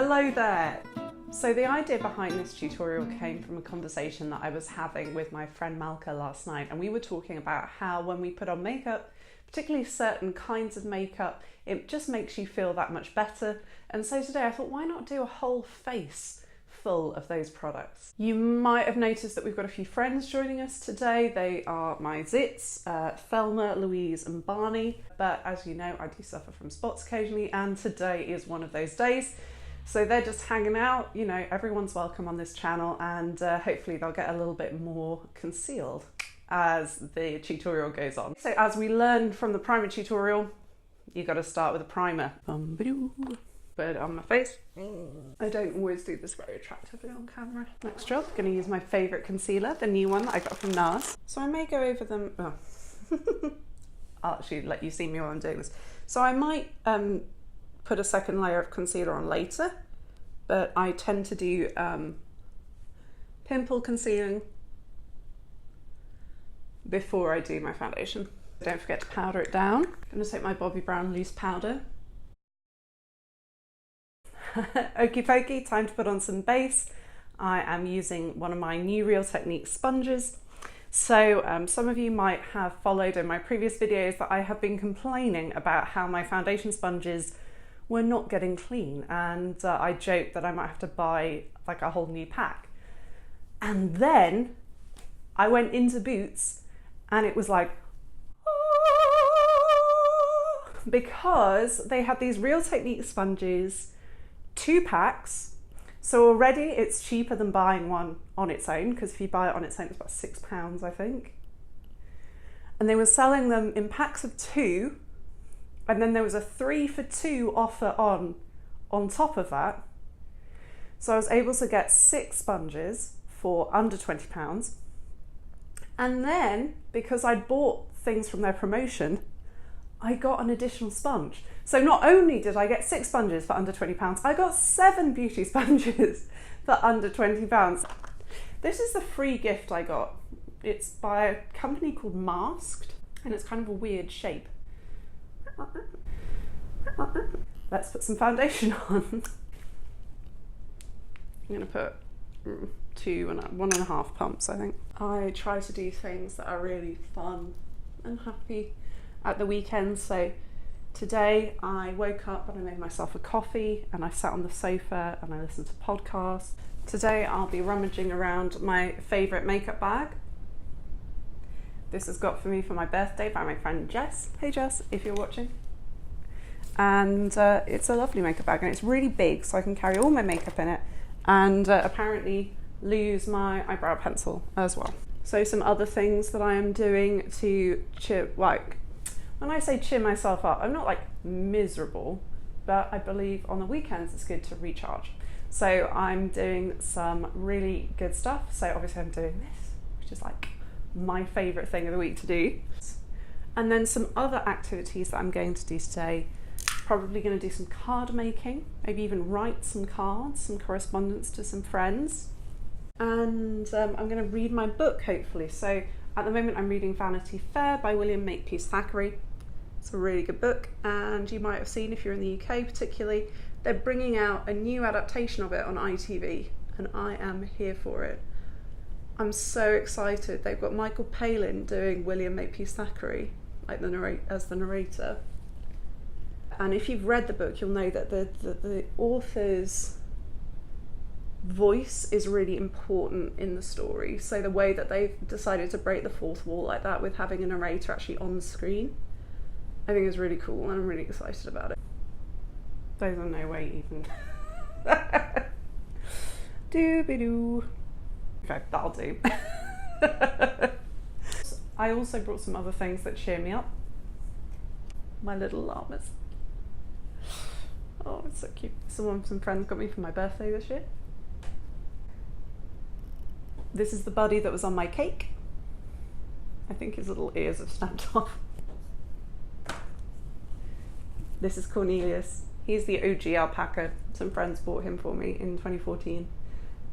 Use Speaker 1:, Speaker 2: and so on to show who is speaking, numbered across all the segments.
Speaker 1: Hello there! So the idea behind this tutorial came from a conversation that I was having with my friend Malka last night, and we were talking about how when we put on makeup, particularly certain kinds of makeup, it just makes you feel that much better. And so today I thought, why not do a whole face full of those products? You might have noticed that we've got a few friends joining us today. They are my zits, Thelma, Louise and Barney. But as you know, I do suffer from spots occasionally, and today is one of those days. So they're just hanging out, you know, everyone's welcome on this channel, and hopefully they'll get a little bit more concealed as the tutorial goes on. So as we learned from the primer tutorial, you got to start with a primer. Put it on my face. I don't always do this very attractively on camera. Next job, going to use my favourite concealer, the new one that I got from NARS. So I may go over them. Oh. I'll actually let you see me while I'm doing this. So I might put a second layer of concealer on later, but I tend to do pimple concealing before I do my foundation. Don't forget to powder it down. I'm going to take my Bobbi Brown loose powder. Okie dokie, time to put on some base. I am using one of my new Real Techniques sponges. So some of you might have followed in my previous videos that I have been complaining about how my foundation sponges were not getting clean, and I joked that I might have to buy like a whole new pack. And then I went into Boots and it was like, oh, because they had these Real Techniques sponges, 2 packs. So already it's cheaper than buying one on its own, because if you buy it on its own it's about £6 I think. And they were selling them in packs of 2, and then there was a 3 for 2 offer on top of that. So I was able to get 6 sponges for under £20. And then, because I'd bought things from their promotion, I got an additional sponge. So not only did I get 6 sponges for under £20, I got 7 beauty sponges for under £20. This is the free gift I got. It's by a company called Masked, and it's kind of a weird shape. Let's put some foundation on. I'm gonna put 1.5 pumps, I think. I try to do things that are really fun and happy at the weekend. So today I woke up and I made myself a coffee and I sat on the sofa and I listened to podcasts. Today I'll be rummaging around my favourite makeup bag. This is got for me for my birthday by my friend Jess. Hey Jess, if you're watching. And it's a lovely makeup bag, and it's really big so I can carry all my makeup in it, and apparently lose my eyebrow pencil as well. So some other things that I am doing to cheer, like, when I say cheer myself up, I'm not like miserable, but I believe on the weekends it's good to recharge. So I'm doing some really good stuff. So obviously I'm doing this, which is like my favourite thing of the week to do. And then some other activities that I'm going to do today. Probably going to do some card making, maybe even write some cards, some correspondence to some friends. And I'm going to read my book, hopefully. So at the moment I'm reading Vanity Fair by William Makepeace Thackeray. It's a really good book, and you might have seen, if you're in the UK particularly, they're bringing out a new adaptation of it on ITV, and I am here for it. I'm so excited. They've got Michael Palin doing William Makepeace Thackeray, like as the narrator. And if you've read the book, you'll know that the author's voice is really important in the story. So the way that they've decided to break the fourth wall like that, with having a narrator actually on screen, I think is really cool, and I'm really excited about it. Those are no way even. Doobie-doo. Okay, that'll do. I also brought some other things that cheer me up. My little llamas. Oh, it's so cute. Some friends got me for my birthday this year. This is the buddy that was on my cake. I think his little ears have snapped off. This is Cornelius. He's the OG alpaca. Some friends bought him for me in 2014.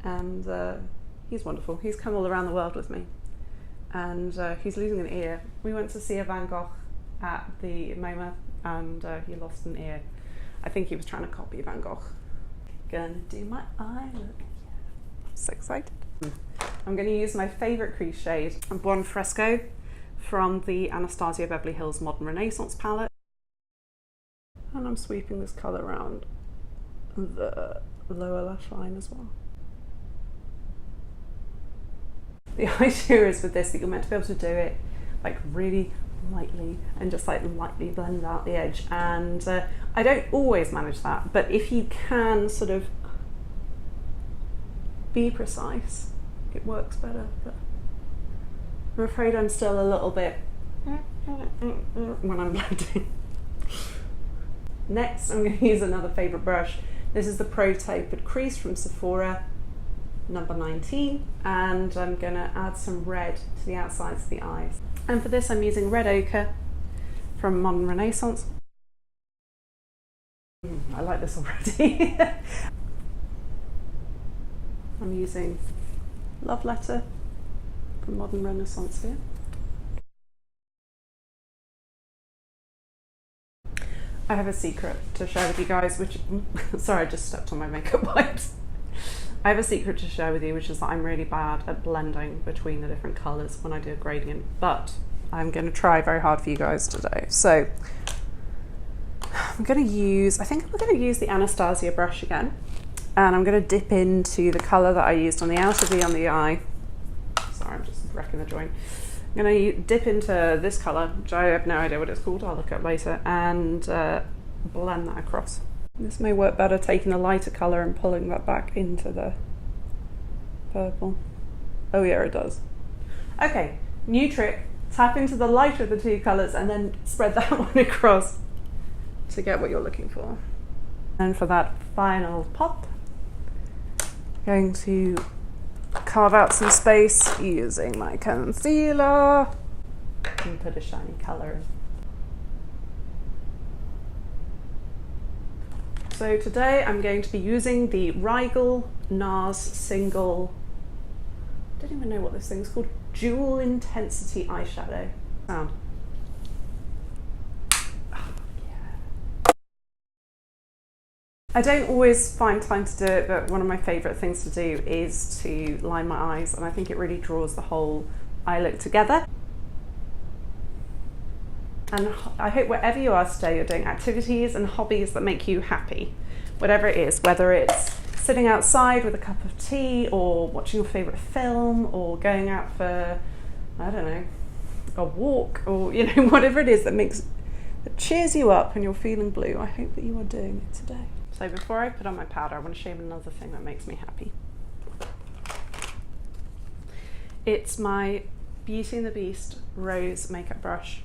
Speaker 1: And he's wonderful. He's come all around the world with me. And he's losing an ear. We went to see a Van Gogh at the MoMA, and he lost an ear. I think he was trying to copy Van Gogh. gonna do my eye look. Yeah. I'm so excited. I'm gonna use my favorite crease shade, Buon Fresco, from the Anastasia Beverly Hills Modern Renaissance palette. And I'm sweeping this color around the lower lash line as well. The idea is with this that you're meant to be able to do it like really lightly and just like lightly blend out the edge, and I don't always manage that, but if you can sort of be precise, it works better. But I'm afraid I'm still a little bit when I'm blending. Next, I'm going to use another favourite brush. This is the Pro Tapered Crease from Sephora, number 19, and I'm going to add some red to the outsides of the eyes. And for this, I'm using Red Ochre from Modern Renaissance. I like this already. I'm using Love Letter from Modern Renaissance here. I have a secret to share with you guys, which, sorry, I just stepped on my makeup wipes. I have a secret to share with you, which is that I'm really bad at blending between the different colours when I do a gradient, but I'm going to try very hard for you guys today. So I'm going to use, I think I'm going to use the Anastasia brush again, and I'm going to dip into the colour that I used on the outer V on the eye. Sorry, I'm just wrecking the joint. I'm going to dip into this colour, which I have no idea what it's called, I'll look up later, and blend that across. This may work better taking a lighter colour and pulling that back into the purple. Oh yeah, it does. Okay, new trick, tap into the lighter of the two colours and then spread that one across to get what you're looking for. And for that final pop, going to carve out some space using my concealer and put a shiny colour in. So today I'm going to be using the Rigel NARS Single, I don't even know what this thing's called, Dual Intensity Eyeshadow. Sound. Oh, yeah. I don't always find time to do it, but one of my favourite things to do is to line my eyes, and I think it really draws the whole eye look together. And I hope wherever you are today, you're doing activities and hobbies that make you happy, whatever it is, whether it's sitting outside with a cup of tea or watching your favourite film or going out for, I don't know, a walk, or, you know, whatever it is that cheers you up and you're feeling blue. I hope that you are doing it today. So before I put on my powder, I want to show you another thing that makes me happy. It's my Beauty and the Beast Rose makeup brush.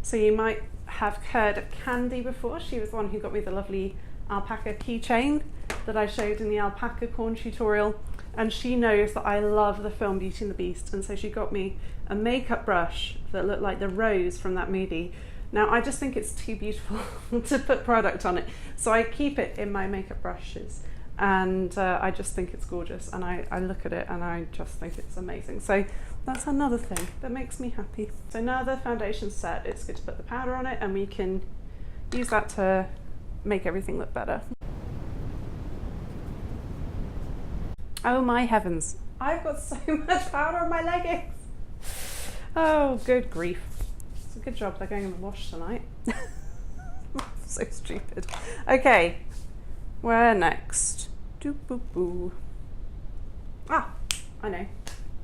Speaker 1: So you might have heard of Candy before. She was the one who got me the lovely alpaca keychain that I showed in the alpaca corn tutorial. And she knows that I love the film Beauty and the Beast. And so she got me a makeup brush that looked like the rose from that movie. Now, I just think it's too beautiful to put product on it. So I keep it in my makeup brushes. And I just think it's gorgeous. And I look at it and I just think it's amazing. So that's another thing that makes me happy. So now the foundation's set, it's good to put the powder on it, and we can use that to make everything look better. Oh my heavens, I've got so much powder on my leggings. Oh, good grief. It's a good job they're going in the wash tonight. So stupid. Okay, where next? Doo-boo-boo. Ah, I know.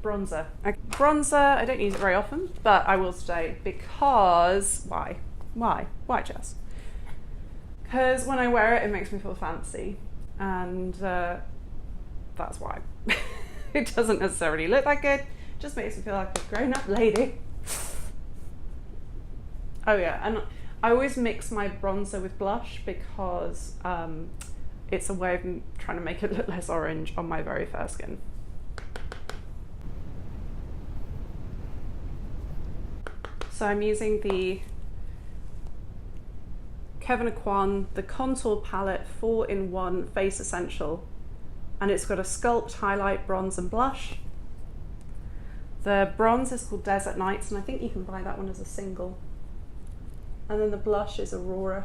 Speaker 1: Bronzer. Okay. Bronzer, I don't use it very often, but I will today because, why? Why, Jess? Because when I wear it, it makes me feel fancy, and that's why. It doesn't necessarily look that good, it just makes me feel like a grown-up lady. Oh yeah, and I always mix my bronzer with blush because it's a way of trying to make it look less orange on my very fair skin. So I'm using the Kevyn Aucoin, the Contour Palette 4-in-1 Face Essential, and it's got a sculpt, highlight, bronze and blush. The bronze is called Desert Nights, and I think you can buy that one as a single. And then the blush is Aurora.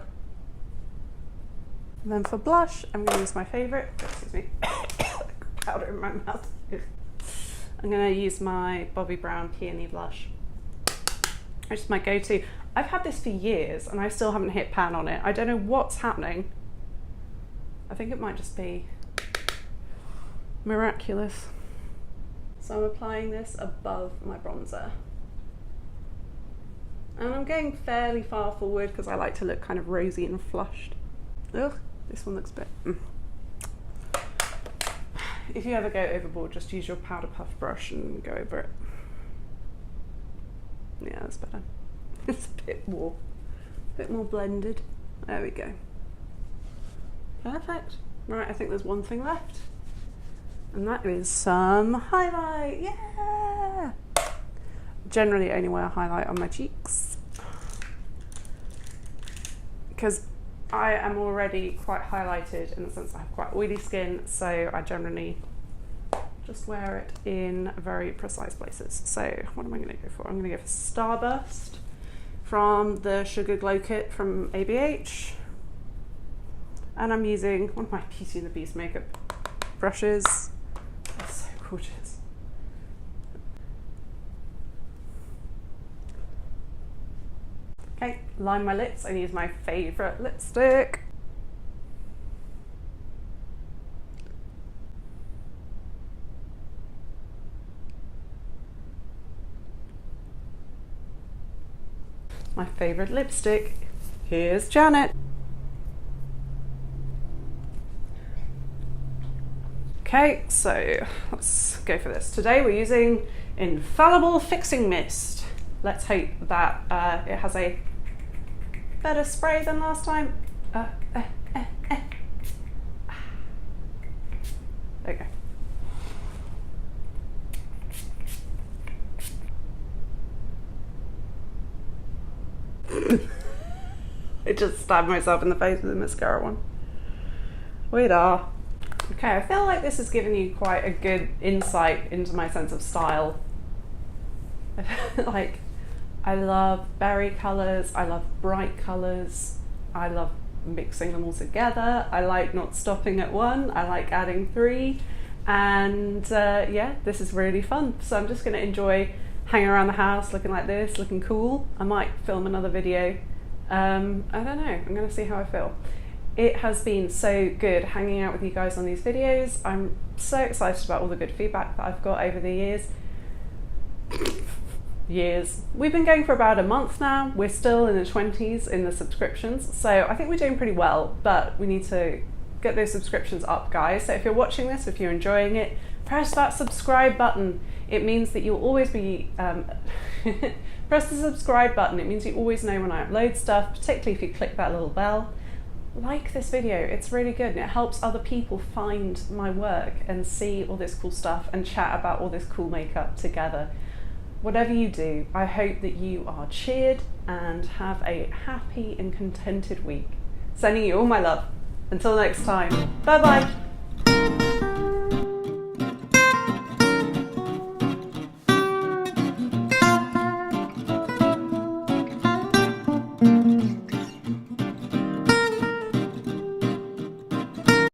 Speaker 1: And then for blush, I'm going to use my favourite, excuse me, powder in my mouth. I'm going to use my Bobbi Brown Peony blush. It's just my go-to. I've had this for years and I still haven't hit pan on it. I don't know what's happening. I think it might just be miraculous. So I'm applying this above my bronzer. And I'm going fairly far forward because I like to look kind of rosy and flushed. Ugh, this one looks a bit... If you ever go overboard, just use your powder puff brush and go over it. Yeah, that's better. It's a bit more blended. There we go. Perfect. Right, I think there's one thing left. And that is some highlight, yeah! Generally only wear highlight on my cheeks because I am already quite highlighted in the sense I have quite oily skin, so I generally just wear it in very precise places. So what am I going to go for? I'm going to go for Starburst from the Sugar Glow Kit from ABH. And I'm using one of my Beauty and the Beast makeup brushes. They're so gorgeous. Okay, line my lips and use my favourite lipstick. My favourite lipstick, here's Janet. Okay, so let's go for this. Today we're using Infallible Fixing Mist. Let's hope that it has a better spray than last time. Okay. I just stabbed myself in the face with the mascara one. Wait ah. Okay, I feel like this has given you quite a good insight into my sense of style. I feel like I love berry colours, I love bright colours, I love mixing them all together, I like not stopping at one, I like adding three, and yeah, this is really fun. So I'm just going to enjoy hanging around the house looking like this, looking cool. I might film another video. I don't know, I'm going to see how I feel. It has been so good hanging out with you guys on these videos. I'm so excited about all the good feedback that I've got over the years. We've been going for about a month now. We're still in the 20s in the subscriptions, so I think we're doing pretty well, but we need to get those subscriptions up, guys. So if you're watching this, if you're enjoying it, press that subscribe button. It means that you'll always be press the subscribe button. It means you always know when I upload stuff, particularly if you click that little bell. Like this video, it's really good and it helps other people find my work and see all this cool stuff and chat about all this cool makeup together. Whatever you do, I hope that you are cheered and have a happy and contented week. Sending you all my love. Until next time, bye bye.